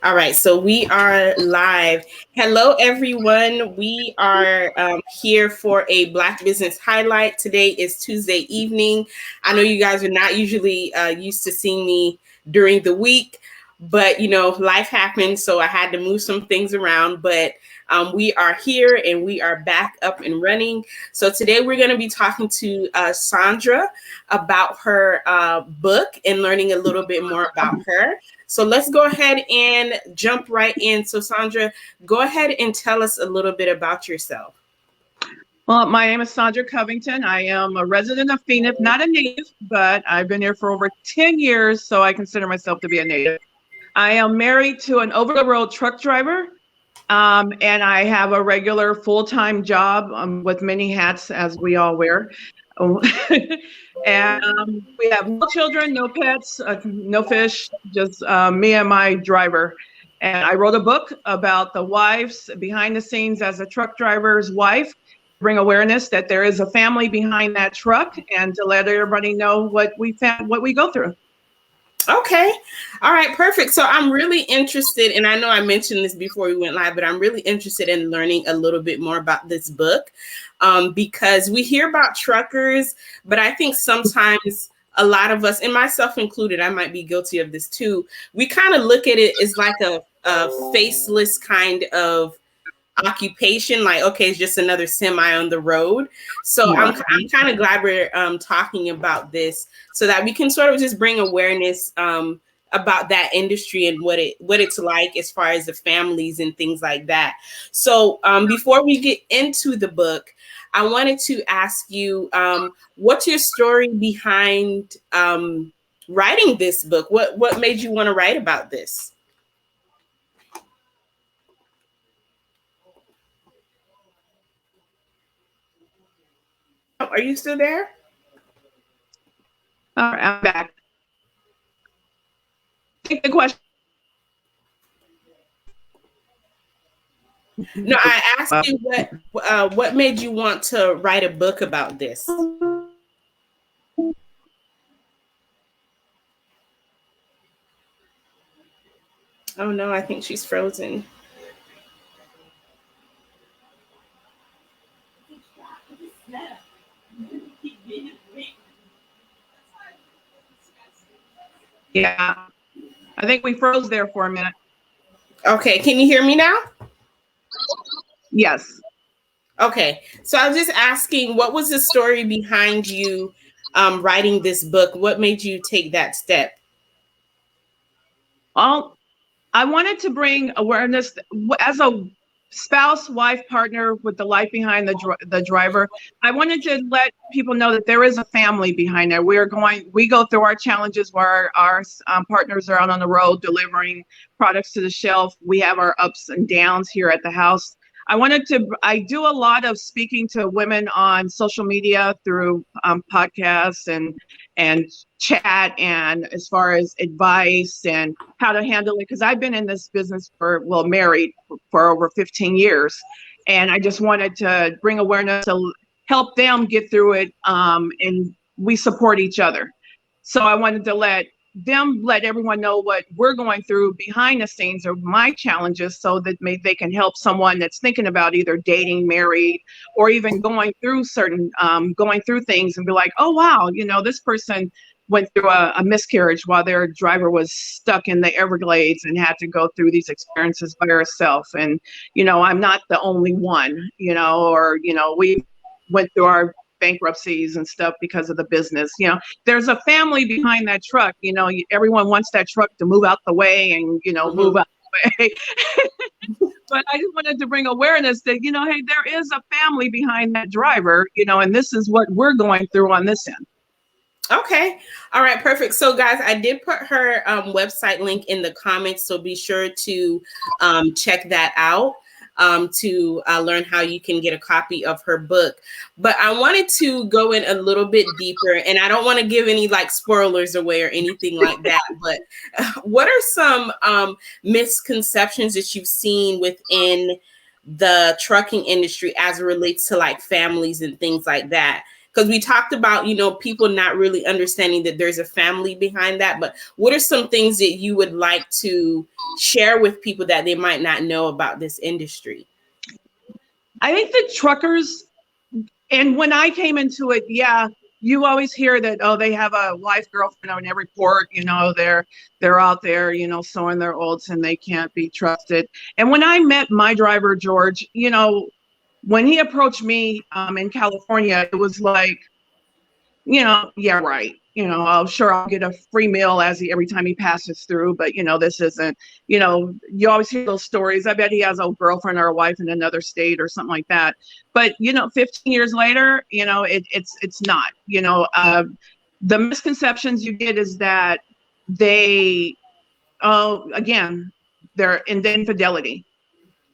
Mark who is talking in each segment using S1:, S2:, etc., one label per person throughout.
S1: All right, so we are live. Hello, everyone. We are here for a Black Business Highlight. Today is Tuesday evening. I know you guys are not usually used to seeing me during the week, but life happened, so I had to move some things around. But we are here and we are back up and running. So today we're going to be talking to Saundra about her book and learning a little bit more about her. So let's go ahead and jump right in. So Saundra, go ahead and tell us a little bit about yourself.
S2: Well, my name is Saundra Covington. I am a resident of Phoenix, not a native, but I've been here for over 10 years, so I consider myself to be a native. I am married to an over-the-road truck driver, and I have a regular full-time job with many hats, as we all wear. And we have no children, no pets, no fish, just me and my driver. And I wrote a book about the wives behind the scenes as a truck driver's wife, bring awareness that there is a family behind that truck, and to let everybody know what we go through.
S1: Okay. All right, perfect. So I'm really interested, and I know I mentioned this before we went live, but I'm really interested in learning a little bit more about this book because we hear about truckers, but I think sometimes a lot of us, and myself included, I might be guilty of this too, we kind of look at it as like a faceless kind of occupation, like, okay, it's just another semi on the road. So I'm kind of glad we're talking about this so that we can sort of just bring awareness about that industry and what it's like as far as the families and things like that. So before we get into the book, I wanted to ask you, what's your story behind writing this book? What made you want to write about this? Are you still there?
S2: All right, I'm back. Take the question.
S1: No, I asked you what made you want to write a book about this? Oh no, I think she's frozen.
S2: Yeah, I think we froze there for a minute.
S1: Okay, can you hear me now?
S2: Yes.
S1: Okay, so I was just asking, what was the story behind you writing this book? What made you take that step?
S2: Well, I wanted to bring awareness as a spouse, wife, partner with the life behind the driver. I wanted to let people know that there is a family behind there. We go through our challenges where our partners are out on the road delivering products to the shelf. We have our ups and downs here at the house. I do a lot of speaking to women on social media through podcasts and chat, and as far as advice and how to handle it, because I've been in this business married for over 15 years, and I just wanted to bring awareness to help them get through it, and we support each other. So I wanted to let everyone know what we're going through behind the scenes of my challenges, so that they can help someone that's thinking about either dating, married, or even going through things and be like, oh wow, this person went through a miscarriage while their driver was stuck in the Everglades and had to go through these experiences by herself. And I'm not the only one, or we went through our bankruptcies and stuff because of the business. There's a family behind that truck. Everyone wants that truck to move out the way and move out the way. But I just wanted to bring awareness that hey, there is a family behind that driver, and this is what we're going through on this end.
S1: Okay. All right. Perfect. So guys, I did put her website link in the comments, so be sure to check that out to learn how you can get a copy of her book. But I wanted to go in a little bit deeper, and I don't want to give any like spoilers away or anything like that. But what are some misconceptions that you've seen within the trucking industry as it relates to like families and things like that? Because we talked about, people not really understanding that there's a family behind that. But what are some things that you would like to share with people that they might not know about this industry?
S2: I think the truckers, and when I came into it, yeah, you always hear that, oh, they have a wife, girlfriend on every port, they're out there, sowing their oats and they can't be trusted. And when I met my driver, George, when he approached me in California, it was like, yeah, right. Sure, I'll get a free meal every time he passes through, but this isn't, you always hear those stories. I bet he has a girlfriend or a wife in another state or something like that. But 15 years later, it's not. The misconceptions you get is that they, again, they're in the infidelity.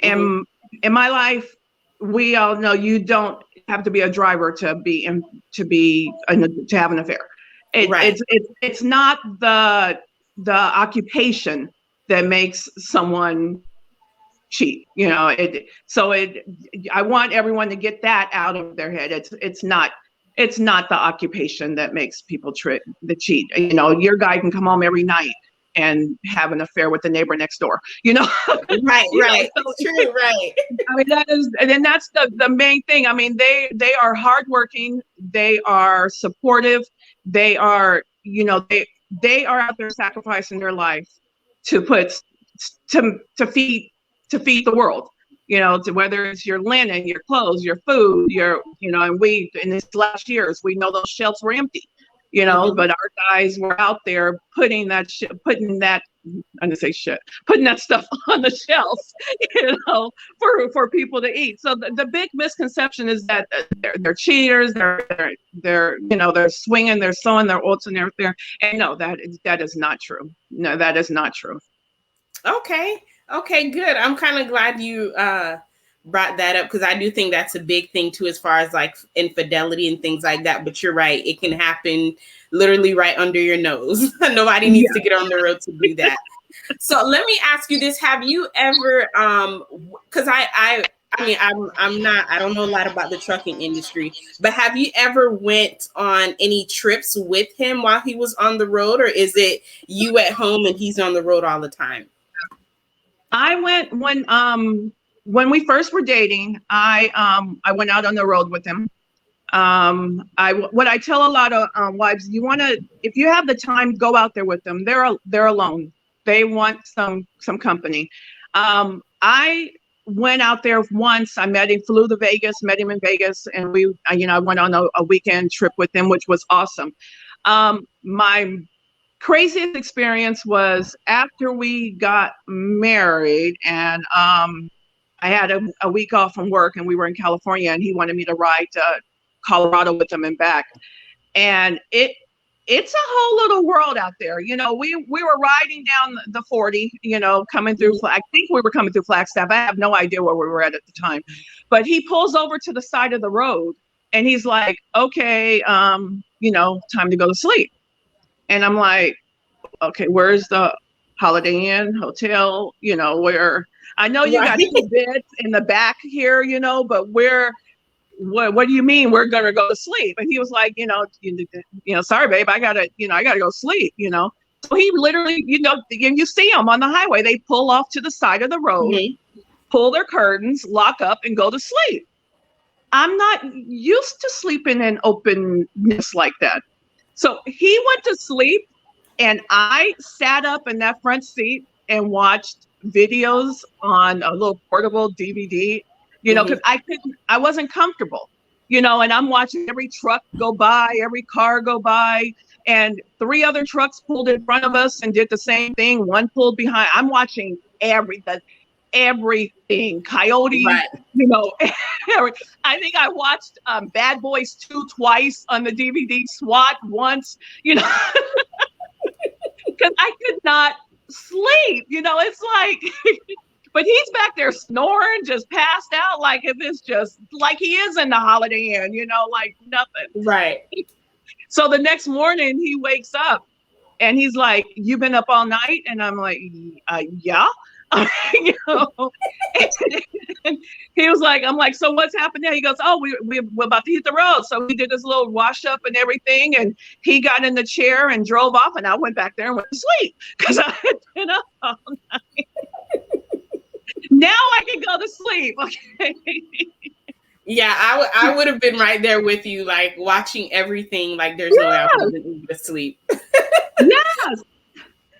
S2: And in my life, we all know you don't have to be a driver to have an affair.
S1: Right.
S2: It's not the occupation that makes someone cheat. I want everyone to get that out of their head. It's not the occupation that makes people cheat. Your guy can come home every night and have an affair with the neighbor next door,
S1: Right, right. It's true, right.
S2: I mean, that's the main thing. I mean, they are hardworking. They are supportive. They are, they are out there sacrificing their life to feed the world, whether it's your linen, your clothes, your food, and we, in these last years, we know those shelves were empty. But our guys were out there putting that stuff on the shelves, for people to eat. So the big misconception is that they're cheaters, they're swinging, they're sowing their oats and everything. And no, that is not true. No, that is not true.
S1: Okay, good. I'm kind of glad you brought that up, because I do think that's a big thing too, as far as like infidelity and things like that. But you're right, it can happen literally right under your nose. Nobody needs to get on the road to do that. So let me ask you this: have you ever, because I don't know a lot about the trucking industry, but have you ever went on any trips with him while he was on the road, or is it you at home and he's on the road all the time?
S2: I went when we first were dating. I went out on the road with him. What I tell a lot of wives, if you have the time, go out there with them. They're alone. They want some company. I went out there once. I met him in Vegas, and I went on a weekend trip with him, which was awesome. My craziest experience was after we got married, and I had a week off from work, and we were in California, and he wanted me to ride to Colorado with him and back. And it's a whole little world out there. We were riding down the 40, coming through, I think we were coming through Flagstaff. I have no idea where we were at the time, but he pulls over to the side of the road and he's like, okay, time to go to sleep. And I'm like, okay, where's the Holiday Inn hotel? Where I know you got 2 beds in the back here, but what do you mean we're gonna go to sleep? And he was like, sorry, babe, I gotta go sleep, So he literally, you see them on the highway, they pull off to the side of the road, pull their curtains, lock up, and go to sleep. I'm not used to sleeping in openness like that. So he went to sleep, and I sat up in that front seat and watched videos on a little portable DVD, because I wasn't comfortable, and I'm watching every truck go by, every car go by, and 3 other trucks pulled in front of us and did the same thing. One pulled behind. I'm watching everything, coyotes, right. I think I watched Bad Boys 2 twice on the DVD, SWAT once, because I could not sleep, it's like, but he's back there snoring, just passed out, like if it's just like he is in the Holiday Inn, like nothing.
S1: Right.
S2: So the next morning he wakes up and he's like, "You been up all night?" And I'm like, yeah. You know, and he was like, I'm like, so what's happened now? He goes, oh, we're about to hit the road. So we did this little wash up and everything. And he got in the chair and drove off. And I went back there and went to sleep because I had been up all night. Now I can go to sleep. Okay.
S1: Yeah, I would have been right there with you, like watching everything. Like there's no way I would have been able to sleep.
S2: Yes.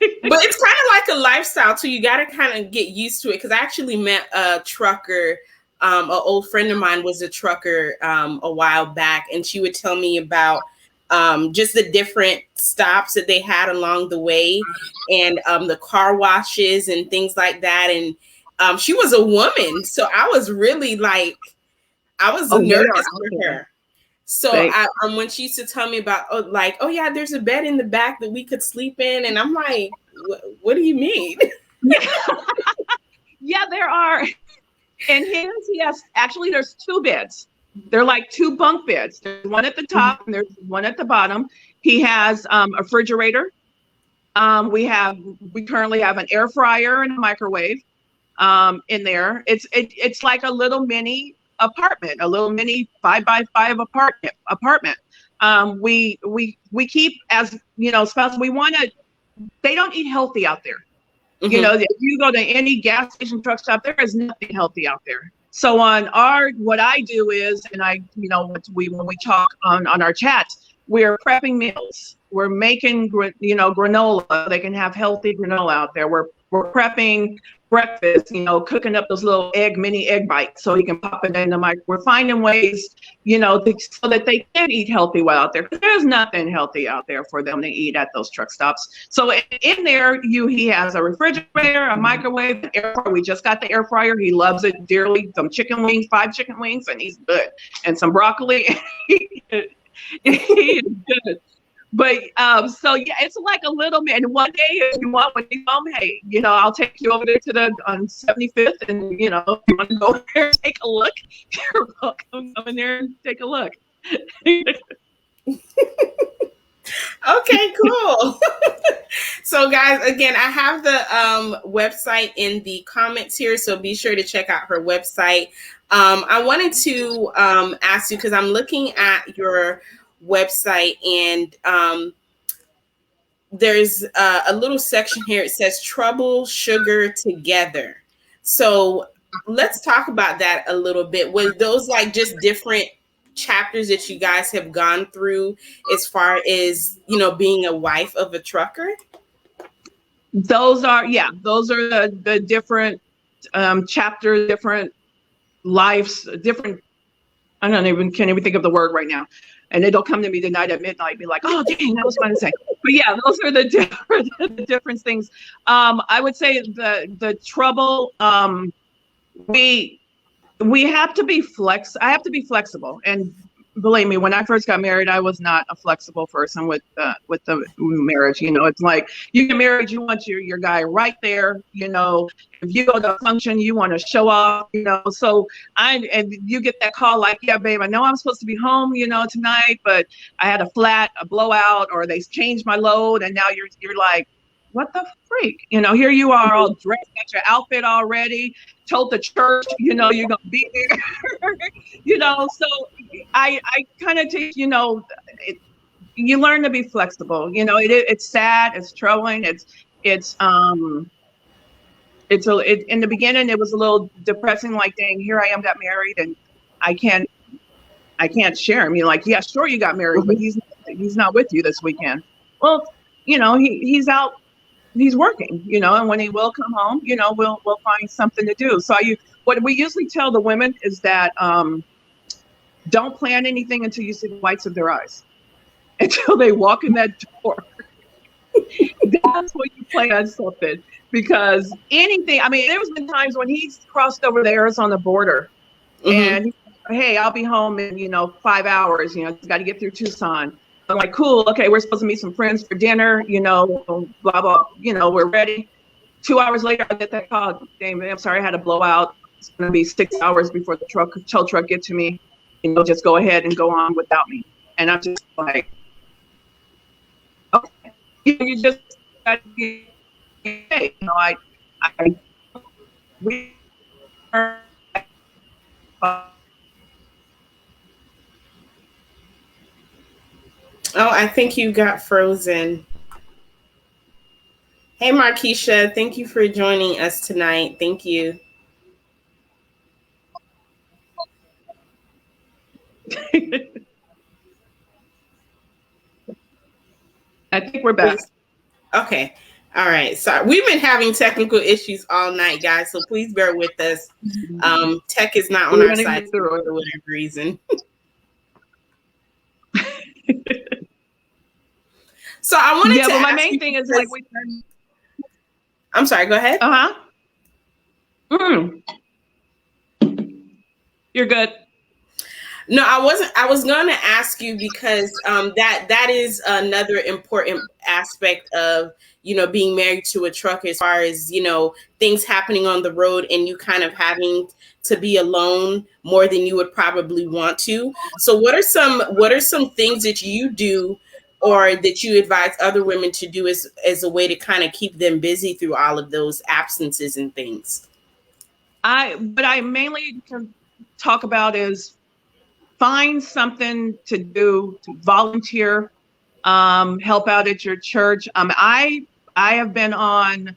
S1: But it's kind of like a lifestyle too. You got to kind of get used to it. Because I actually met a trucker. An old friend of mine was a trucker a while back, and she would tell me about just the different stops that they had along the way, and the car washes and things like that. And she was a woman, so I was really like, I was nervous for her. So when she used to tell me about, oh yeah, there's a bed in the back that we could sleep in. And I'm like, what do you mean?
S2: Yeah, there are. And his, there's two beds. They're like two bunk beds. There's one at the top and there's one at the bottom. He has a refrigerator. We currently have an air fryer and a microwave in there. It's like a little mini apartment, a little mini 5x5 apartment. We keep, as you know, spouse, they don't eat healthy out there. Mm-hmm. You know, if you go to any gas station, truck stop, there is nothing healthy out there. So what I do is, and when we talk on our chats, we're prepping meals. We're making, granola. They can have healthy granola out there. We're prepping breakfast, cooking up those little mini egg bites so he can pop it in the mic. We're finding ways, so that they can eat healthy while out there. There's nothing healthy out there for them to eat at those truck stops. So in there, he has a refrigerator, a microwave, an air fryer. We just got the air fryer. He loves it dearly. Some chicken wings, 5 chicken wings, and he's good. And some broccoli. He's good. But so yeah, it's like a little man. One day, if you want, when you come, hey, I'll take you over there to on 75th, and if you want to go there and take a look, you're welcome. Come in there and take a look.
S1: Okay, cool. So guys, again, I have the website in the comments here, so be sure to check out her website. I wanted to ask you, because I'm looking at your website, and there's a little section here. It says Trouble Sugar Together. So let's talk about that a little bit. Was those like just different chapters that you guys have gone through as far as being a wife of a trucker?
S2: Those are the different chapters, different lives, different, can't even think of the word right now. And it'll come to me tonight at midnight, be like, oh, dang, that was fun to say. But yeah, those are the different things. I would say the trouble, we have to be I have to be flexible. And believe me, when I first got married, I was not a flexible person with the marriage. It's like you get married, you want your guy right there. If you go to a function, you want to show off. So and you get that call like, yeah, babe, I know I'm supposed to be home, tonight, but I had a blowout, or they changed my load, and now you're like, what the freak? Here you are all dressed, got your outfit already, told the church, you're going to be there. So I kind of teach, you learn to be flexible. It's sad, it's troubling. In the beginning, it was a little depressing, like, dang, here I am, got married, and I can't share him. You're like, yeah, sure, you got married, but he's not with you this weekend. Well, he's out. He's working, and when he will come home, we'll find something to do. So what we usually tell the women is that don't plan anything until you see the whites of their eyes, until they walk in that door. That's when you plan something, because anything. I mean, there's been times when he's crossed over the Arizona border, and hey, I'll be home in 5 hours. Got to get through Tucson. I'm like, cool, okay, we're supposed to meet some friends for dinner, blah, blah, we're ready. 2 hours later, I get that call. Damn, I'm sorry, I had a blowout. It's going to be 6 hours before the tow truck get to me. Just go ahead and go on without me. And I'm just like, okay. You just got to be, hey, I we are.
S1: Oh, I think you got frozen. Hey, Markeisha, thank you for joining us tonight. Thank you.
S2: I think we're back.
S1: Okay. All right. So we've been having technical issues all night, guys. So please bear with us. Tech is not on our side for whatever reason. So I wanted to.
S2: Yeah, but my main thing is like
S1: I'm sorry. Go ahead.
S2: You're good.
S1: No, I wasn't. I was going to ask you because that is another important aspect of being married to a trucker, as far as things happening on the road and you kind of having to be alone more than you would probably want to. So what are some things that you do or that you advise other women to do as a way to kind of keep them busy through all of those absences and things?
S2: What I mainly can talk about is find something to do, to volunteer, help out at your church. I have been on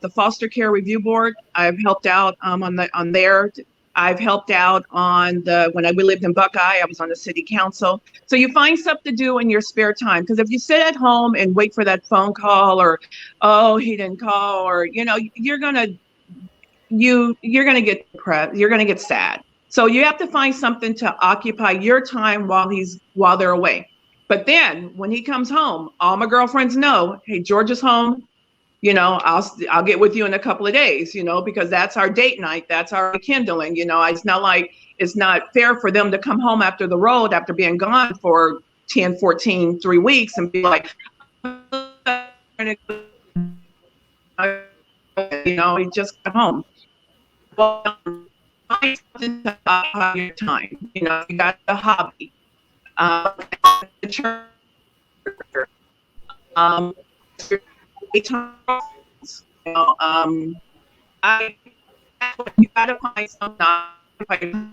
S2: the foster care review board. I've helped out on there. I've helped out on when we lived in Buckeye, I was on the city council. So you find stuff to do in your spare time, because if you sit at home and wait for that phone call or, oh, he didn't call, or you're gonna get depressed, you're gonna get sad. So you have to find something to occupy your time while they're away. But then when he comes home, all my girlfriends know, hey, George is home. I'll get with you in a couple of days, because that's our date night. That's our kindling. It's not fair for them to come home after the road, after being gone for 10, 14, 3 weeks and be like, he just got home. Well, find something to occupy your time. You got a hobby. You gotta find something.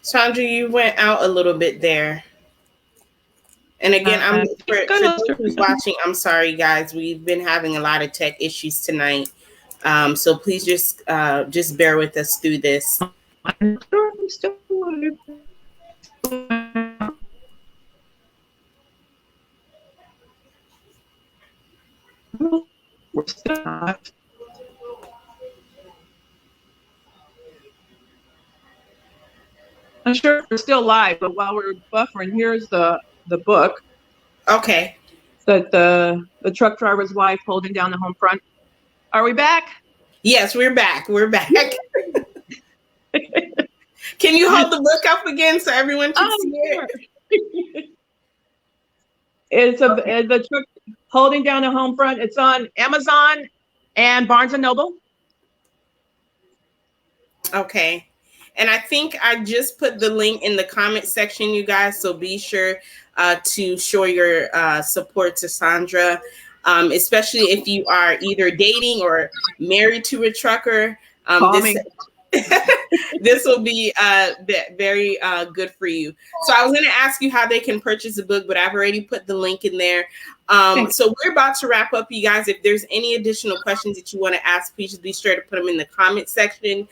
S1: Saundra, you went out a little bit there. And again, for those who's watching, I'm sorry, guys. We've been having a lot of tech issues tonight. So please just bear with us through this.
S2: We're still not. I'm sure we're still live, but while we're buffering, here's the book.
S1: Okay.
S2: That the truck driver's wife holding down the home front. Are we back?
S1: Yes, we're back. We're back. Can you hold the book up again so everyone can see it?
S2: It's the truck holding down the home front. It's on Amazon and Barnes & Noble.
S1: Okay. And I think I just put the link in the comment section, you guys. So be sure to show your support to Saundra, especially if you are either dating or married to a trucker. This will be very good for you. So I was going to ask you how they can purchase the book, but I've already put the link in there. So we're about to wrap up, you guys. If there's any additional questions that you want to ask, please just be sure to put them in the comment section.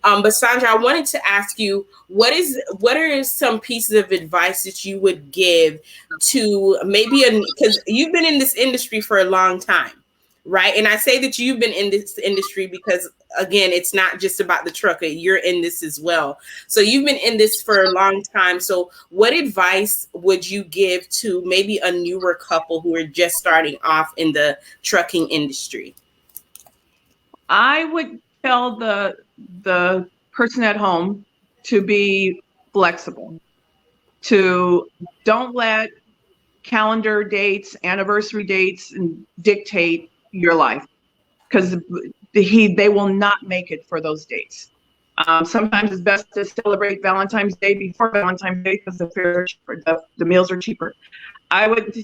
S1: But Saundra, I wanted to ask you, what are some pieces of advice that you would give to because you've been in this industry for a long time, right? And I say that you've been in this industry because, again, it's not just about the trucker. You're in this as well. So you've been in this for a long time. So what advice would you give to maybe a newer couple who are just starting off in the trucking industry?
S2: I would tell the person at home to be flexible, to don't let calendar dates, anniversary dates dictate your life, because they will not make it for those dates. Sometimes it's best to celebrate Valentine's Day before Valentine's Day because the meals are cheaper. I would,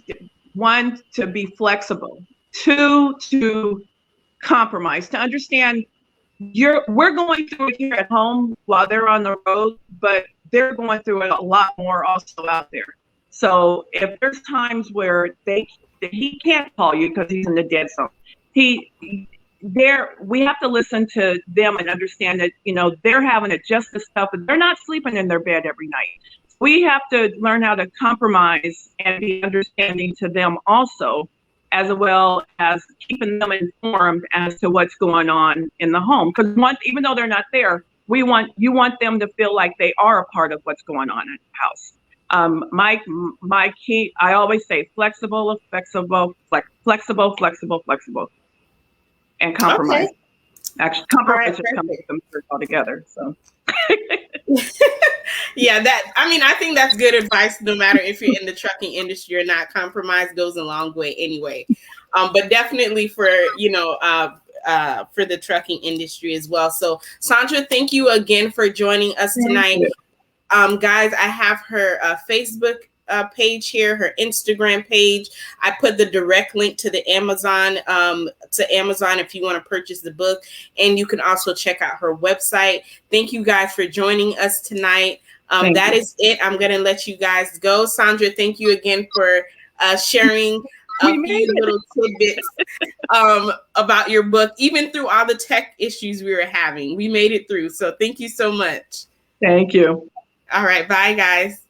S2: one, to be flexible. Two, to compromise, to understand we're going through it here at home while they're on the road, but they're going through it a lot more also out there. So if there's times where he can't call you because he's in the dead zone, we have to listen to them and understand that, they're having to adjust the stuff, and they're not sleeping in their bed every night. We have to learn how to compromise and be understanding to them also, as well as keeping them informed as to what's going on in the home. Because even though they're not there, you want them to feel like they are a part of what's going on in the house. My key, I always say flexible, and compromise.
S1: Okay.
S2: Actually, compromise just comes with them all together. So.
S1: Yeah, I think that's good advice. No matter if you're in the trucking industry or not, compromise goes a long way anyway. But definitely for the trucking industry as well. So Saundra, thank you again for joining us tonight. Guys, I have her Facebook page here, her Instagram page. I put the direct link to the Amazon if you want to purchase the book, and you can also check out her website. Thank you guys for joining us tonight. That is it. I'm going to let you guys go. Saundra, thank you again for sharing a few little tidbits about your book, even through all the tech issues we were having. We made it through. So thank you so much.
S2: Thank you.
S1: All right. Bye, guys.